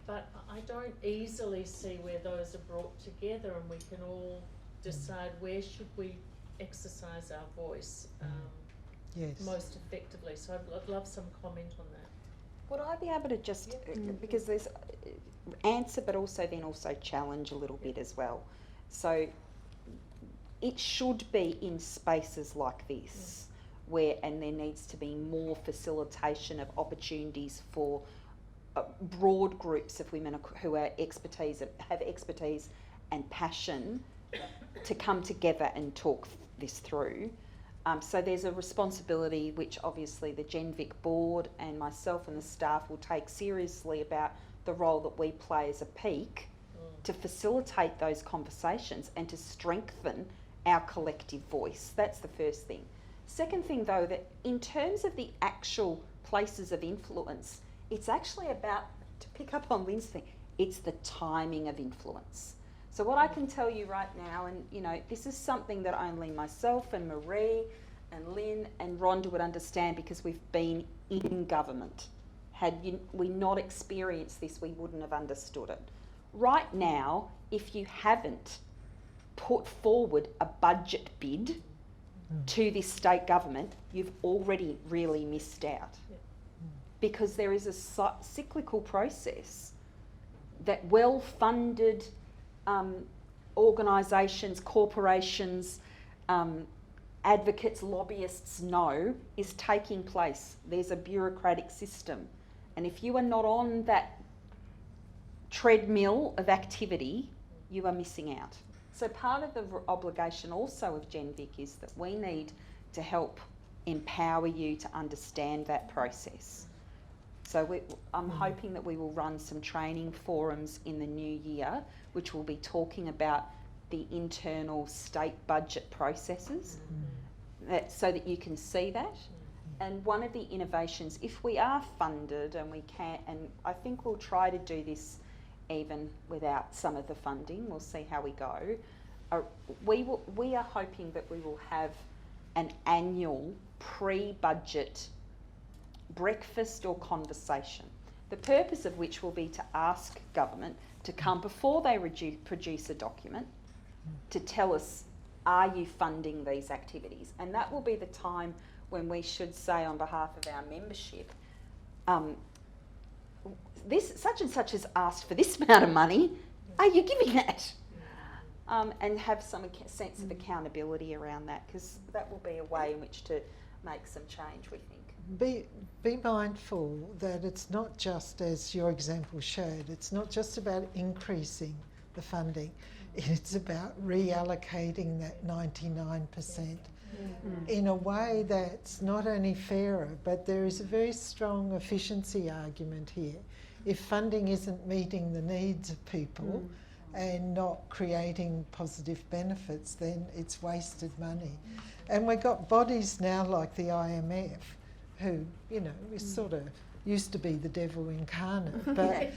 but I don't easily see where those are brought together and we can all decide where should we exercise our voice most effectively. So I'd love some comment on that. Would I be able to just, because there's answer but also challenge a little bit as well. So it should be in spaces like this where, and there needs to be more facilitation of opportunities for broad groups of women who are have expertise and passion to come together and talk this through. So there's a responsibility which obviously the GENVIC board and myself and the staff will take seriously about the role that we play as a peak to facilitate those conversations and to strengthen our collective voice. That's the first thing. Second thing though, that in terms of the actual places of influence, it's actually about, to pick up on Lyn's thing, it's the timing of influence. So what I can tell you right now, and you know, this is something that only myself and Maree and Lyn and Rhonda would understand because we've been in government. Had we not experienced this, we wouldn't have understood it. Right now, if you haven't put forward a budget bid to this state government, you've already really missed out. Because there is a cyclical process that well-funded organisations, corporations, advocates, lobbyists know is taking place. There's a bureaucratic system. And if you are not on that treadmill of activity, you are missing out. So part of the obligation also of GENVIC is that we need to help empower you to understand that process. So I'm hoping that we will run some training forums in the new year, which will be talking about the internal state budget processes, so that you can see that. And one of the innovations, if we are funded and we can, and I think we'll try to do this even without some of the funding, we'll see how we go. We are hoping that we will have an annual pre-budget breakfast or conversation, the purpose of which will be to ask government to come before they produce a document to tell us, are you funding these activities? And that will be the time when we should say on behalf of our membership, this such and such has asked for this amount of money, are you giving that? And have some sense of accountability around that, because that will be a way in which to make some change, we think. Be mindful that it's not just, as your example showed, it's not just about increasing the funding, it's about reallocating that 99% in a way that's not only fairer, but there is a very strong efficiency argument here. If funding isn't meeting the needs of people and not creating positive benefits, then it's wasted money. And we've got bodies now like the IMF, who, you know, is sort of used to be the devil incarnate, but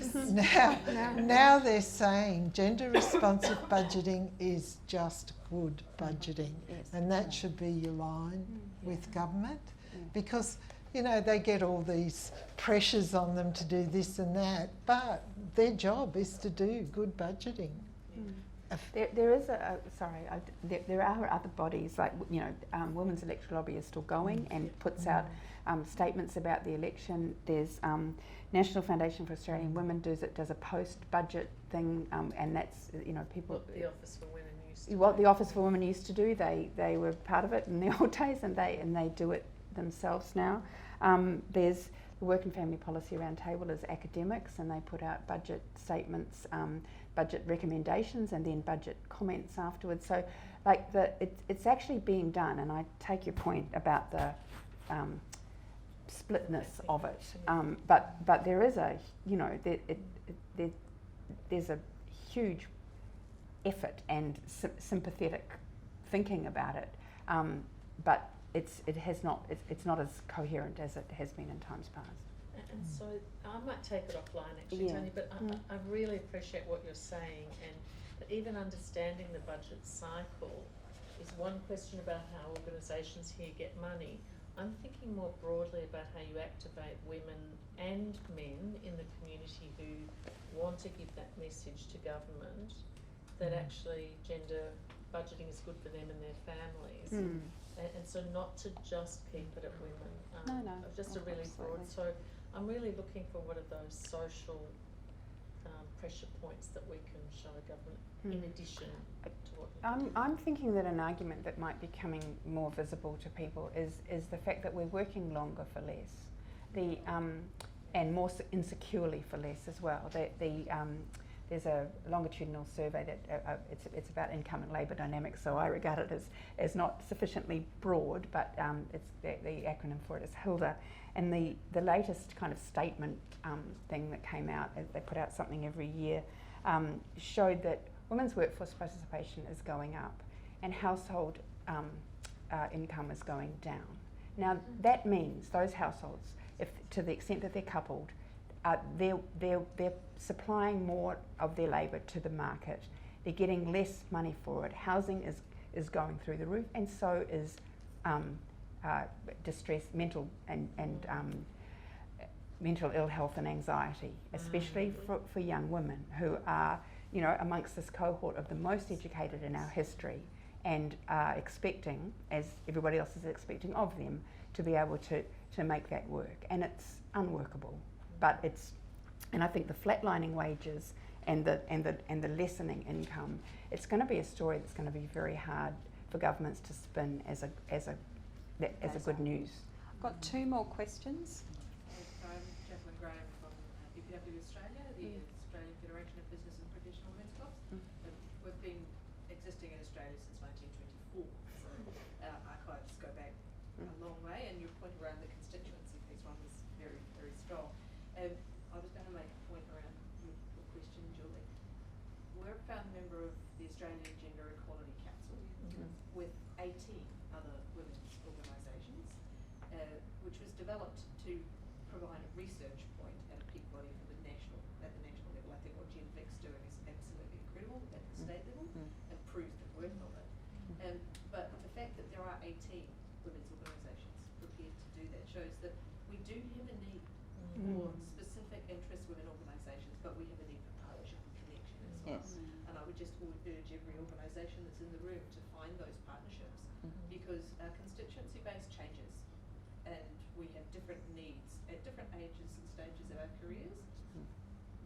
now they're saying gender responsive budgeting is just good budgeting, and that should be your line with government, because, you know, they get all these pressures on them to do this and that, but their job is to do good budgeting. There is there are other bodies, like, you know, Women's Electoral Lobby is still going and puts out statements about the election. There's National Foundation for Australian Women does a post-budget thing, and that's, you know, people. What the Office for Women used to do. What the Office for Women used to do, they were part of it in the old days, and they do it themselves now. There's the Work and Family Policy Roundtable is academics, and they put out budget statements, budget recommendations, and then budget comments afterwards. So, like, it's actually being done, and I take your point about the splitness of it. But there is a, you know, there's a huge effort and sympathetic thinking about it, but it's not as coherent as it has been in times past. And so I might take it offline actually, Tanja, but I really appreciate what you're saying, and that even understanding the budget cycle is one question about how organisations here get money. I'm thinking more broadly about how you activate women and men in the community who want to give that message to government that actually gender budgeting is good for them and their families. And so not to just keep it at women. Just a really broad. So I'm really looking for what are those social pressure points that we can show government in addition to what I'm thinking that an argument that might be becoming more visible to people is the fact that we're working longer for less, and more insecurely for less as well. there's a longitudinal survey that it's about income and labour dynamics, so I regard it as not sufficiently broad, but it's the acronym for it is HILDA. And the latest kind of statement thing that came out, they put out something every year, showed that women's workforce participation is going up and household income is going down. Now that means those households, if to the extent that they're coupled, they're supplying more of their labour to the market. They're getting less money for it. Housing is going through the roof, and so is distress, mental and mental ill health and anxiety, especially for young women who are, you know, amongst this cohort of the most educated in our history, and are expecting, as everybody else is expecting of them, to be able to make that work. And it's unworkable. But and I think the flatlining wages and the lessening income, it's going to be a story that's going to be very hard for governments to spin as a good news. I've got 2 more questions. I'm Jacqueline Graham from Videography Australia, the Australian Federation of Business and Professional Men's Clubs. We've been existing in Australia since 1924, so our archives go back a long way, and your point around the constituency piece one was very, very strong. I was going to make a point around your question, Julie. We're a found member of the Australian Gender Equality Council with 18 other women's organisations, which was developed to provide a research point at a peak body for the national level. I think what GENVIC's doing is absolutely incredible at the state level and proves the worth of it. But the fact that there are 18 women's organisations prepared to do that shows that we do have a need for specific interest within organisations, but we have a need for partnership and connection as well. Yes. And I would just urge every organisation that's in the room to find those partnerships, because our constituency base changes and we have different needs at different ages and stages of our careers.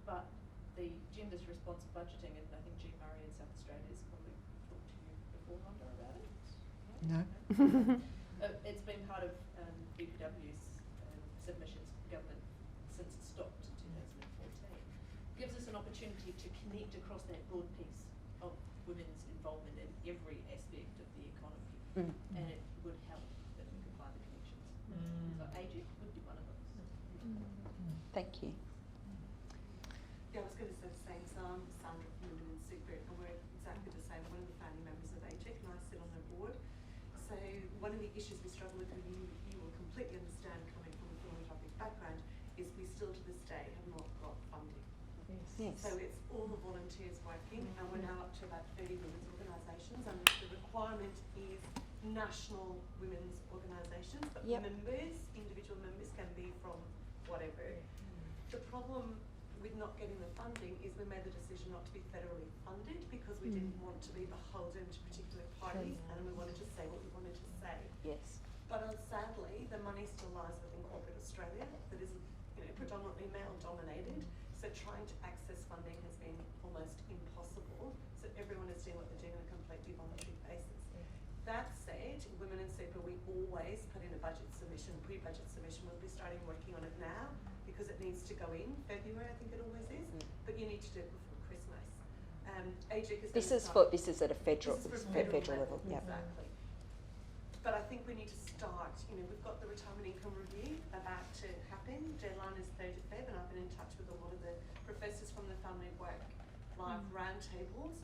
But the gender's responsive budgeting, and I think Jean Maree in South Australia has probably talked to you before, Rhonda, about it. No. It's been part of BPW's submissions to government since it stopped in 2014. Gives us an opportunity to connect across that broad piece of women's involvement in every aspect of the economy, and it would help if we could find the connections. So AGIC would be one of those. Thank you. Yeah, I was going to say the same. So I'm Sandra from the Women's Super Group, and we're exactly the same. One of the founding members of AGIC, and I sit on the board. So one of the issues we struggle with, and you will completely understand coming from a philanthropic background, is we still to this day have not got funding. Yes. So it's all the volunteers working, and we're now up to about 30 women's organisations, and the requirement is national women's organisations, but members, individual members can be from whatever. The problem with not getting the funding is we made the decision not to be federally funded because we didn't want to be beholden to particular parties, and we wanted to say what we wanted to say. Yes. But sadly, the money still lies within corporate Australia that is, predominantly male dominated. So trying to access funding has been almost impossible. So everyone is doing what they're doing on a completely voluntary basis. That said, Women in Super, we always put in a budget submission, pre-budget submission. We'll be starting working on it now because it needs to go in February, I think it always is. But you need to do it before Christmas. AGIC is This is at a federal level. Yep. Exactly. But I think we need to start, we've got the retirement income review about to happen. Deadline is 3rd of Feb, and I've been in touch with a lot of the professors from the Family Work Live roundtables.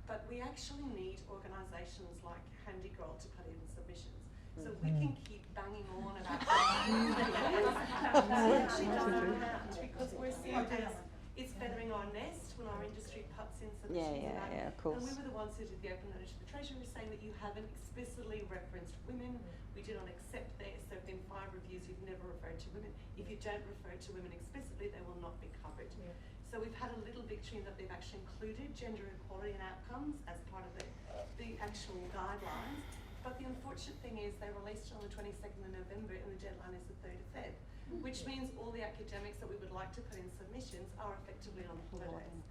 But we actually need organisations like Handy Girl to put in submissions. So we can keep banging on about we actually don't count because we're seen as it's feathering our nest when our industry puts in submissions. Yeah, of course. And we were the ones who did the open letter to the Treasury saying that you haven't explicitly referenced women. We do not accept this. There have been 5 reviews you've never referred to women. If you don't refer to women explicitly, they will not be covered. Yeah. So we've had a little victory in that they've actually included gender equality and outcomes as part of the actual guidelines. But the unfortunate thing is they released it on the 22nd of November and the deadline is the 3rd of Feb, which means all the academics that we would like to put in submissions are effectively on holidays.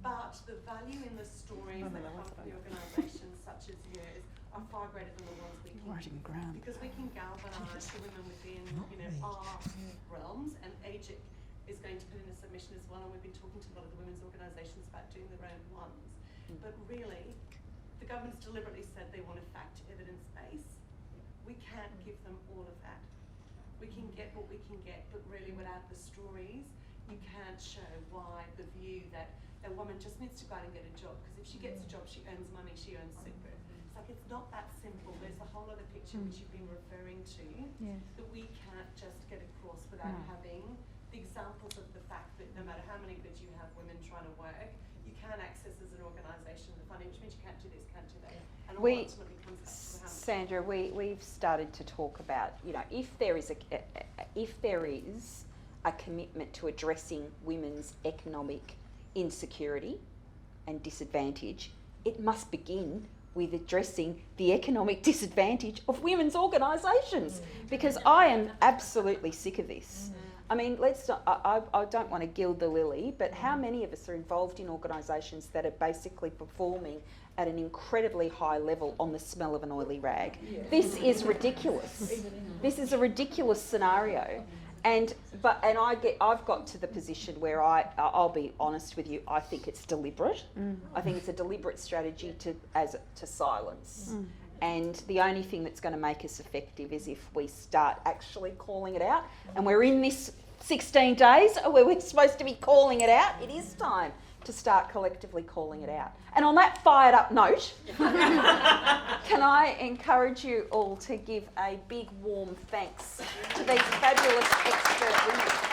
But the value in the stories that come from the organisations such as yours are far greater than the ones we can, because we can galvanise the women within our realms, and AGIC is going to put in a submission as well, and we've been talking to a lot of the women's organisations organisations about doing their own ones. But really, the government's deliberately said they want a fact evidence base. We can't give them all of that. We can get what we can get, but really without the stories, you can't show why the view that a woman just needs to go out and get a job, because if she gets a job, she earns money, she earns super. It's like, it's not that simple. There's a whole other picture which you've been referring to that we can't just get across without having the examples of the fact that no matter how many bids you have women trying to work, you can't access as an organisation the funding, which means you can't do this, can't do that. And all ultimately comes back to how much. Sandra, we've started to talk about, you know, if there is a commitment to addressing women's economic insecurity and disadvantage, it must begin with addressing the economic disadvantage of women's organisations, because I am absolutely sick of this. I mean, let's not, I don't want to gild the lily, but how many of us are involved in organisations that are basically performing at an incredibly high level on the smell of an oily rag? This is ridiculous. This is a ridiculous scenario. And I've got to the position where I'll be honest with you, I think it's deliberate. I think it's a deliberate strategy to silence. And the only thing that's going to make us effective is if we start actually calling it out. And we're in this 16 days where we're supposed to be calling it out. It is time to start collectively calling it out. And on that fired up note, can I encourage you all to give a big warm thanks to these fabulous expert women.